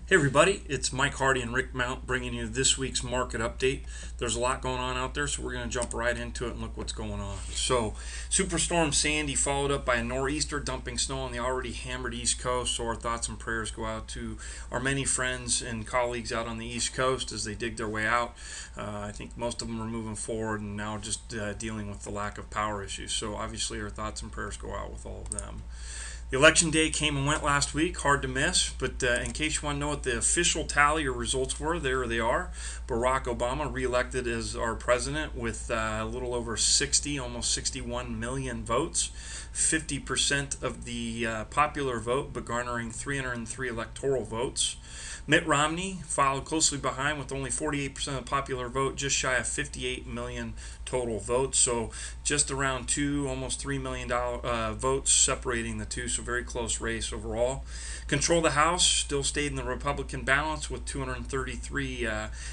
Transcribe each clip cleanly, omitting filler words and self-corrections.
Hey everybody, it's Mike Hardy and Rick Mount bringing you this week's market update. There's a lot going on out there, so we're going to jump right into it and look what's going on. So, Superstorm Sandy followed up by a nor'easter dumping snow on the already hammered East Coast. So our thoughts and prayers go out to our many friends and colleagues out on the East Coast as they dig their way out. I think most of them are moving forward and now just dealing with the lack of power issues. So obviously our thoughts and prayers go out with all of them. The election day came and went last week, hard to miss, but in case you want to know what the official tally or results were, there they are. Barack Obama reelected as our president with a little over 60, almost 61 million votes, 50% of the popular vote, but garnering 303 electoral votes. Mitt Romney followed closely behind with only 48% of the popular vote, just shy of 58 million total votes. So just around almost $3 million votes separating the two. So very close race overall. Control of the House still stayed in the Republican balance with 233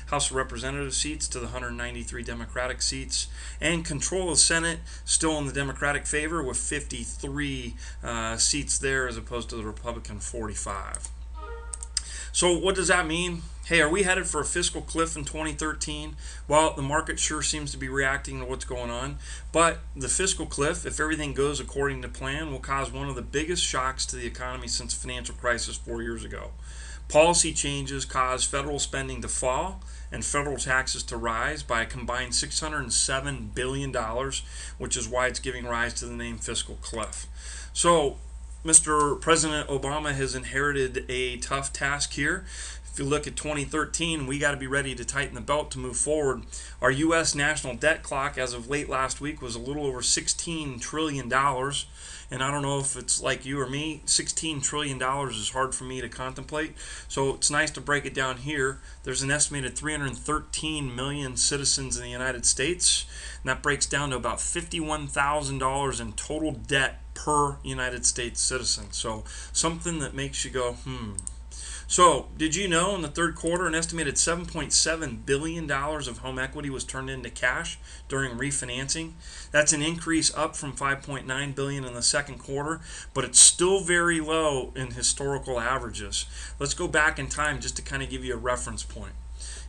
House of Representative seats to the 193 Democratic seats. And control of the Senate still in the Democratic favor with 53 seats there as opposed to the Republican 45. So what does that mean? Hey, are we headed for a fiscal cliff in 2013? Well, the market sure seems to be reacting to what's going on. But the fiscal cliff, if everything goes according to plan, will cause one of the biggest shocks to the economy since the financial crisis 4 years ago. Policy changes cause federal spending to fall and federal taxes to rise by a combined $607 billion, which is why it's giving rise to the name fiscal cliff. So Mr. President Obama has inherited a tough task here. If you look at 2013, we got to be ready to tighten the belt to move forward. Our U.S. national debt clock as of late last week was a little over $16 trillion. And I don't know if it's like you or me, $16 trillion is hard for me to contemplate. So it's nice to break it down here. There's an estimated 313 million citizens in the United States, and that breaks down to about $51,000 in total debt per United States citizen. So something that makes you go, So, did you know in the third quarter an estimated $7.7 billion of home equity was turned into cash during refinancing? That's an increase up from $5.9 billion in the second quarter, but it's still very low in historical averages. Let's go back in time just to kind of give you a reference point.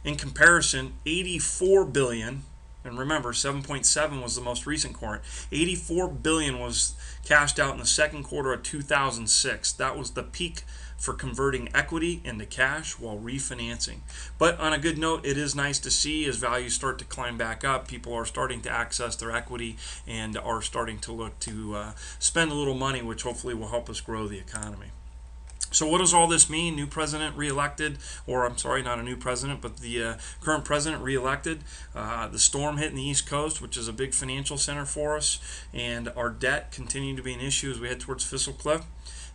In comparison, $84 billion, and remember 7.7 was the most recent quarter, $84 billion was cashed out in the second quarter of 2006. That was the peak for converting equity into cash while refinancing. But on a good note, it is nice to see as values start to climb back up, people are starting to access their equity and are starting to look to spend a little money, which hopefully will help us grow the economy. So what does all this mean? New president reelected, or I'm sorry, not a new president, but the current president reelected. The storm hit in the East Coast, which is a big financial center for us, and our debt continuing to be an issue as we head towards fiscal cliff.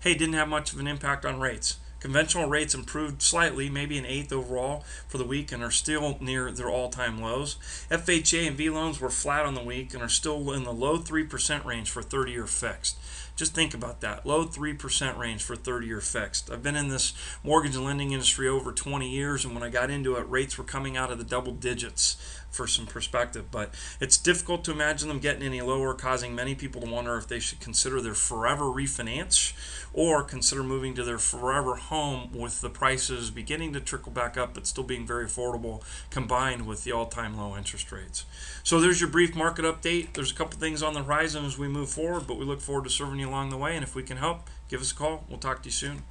Hey, didn't have much of an impact on rates. Conventional rates improved slightly, maybe an eighth overall for the week, and are still near their all-time lows. FHA and V loans were flat on the week and are still in the low 3% range for 30-year fixed. Just think about that, low 3% range for 30-year fixed. I've been in this mortgage and lending industry over 20 years, and when I got into it, rates were coming out of the double digits for some perspective. But it's difficult to imagine them getting any lower, causing many people to wonder if they should consider their forever refinance or consider moving to their forever home with the prices beginning to trickle back up but still being very affordable combined with the all-time low interest rates. So there's your brief market update. There's a couple things on the horizon as we move forward, but we look forward to serving you along the way, and if we can help, give us a call. We'll talk to you soon.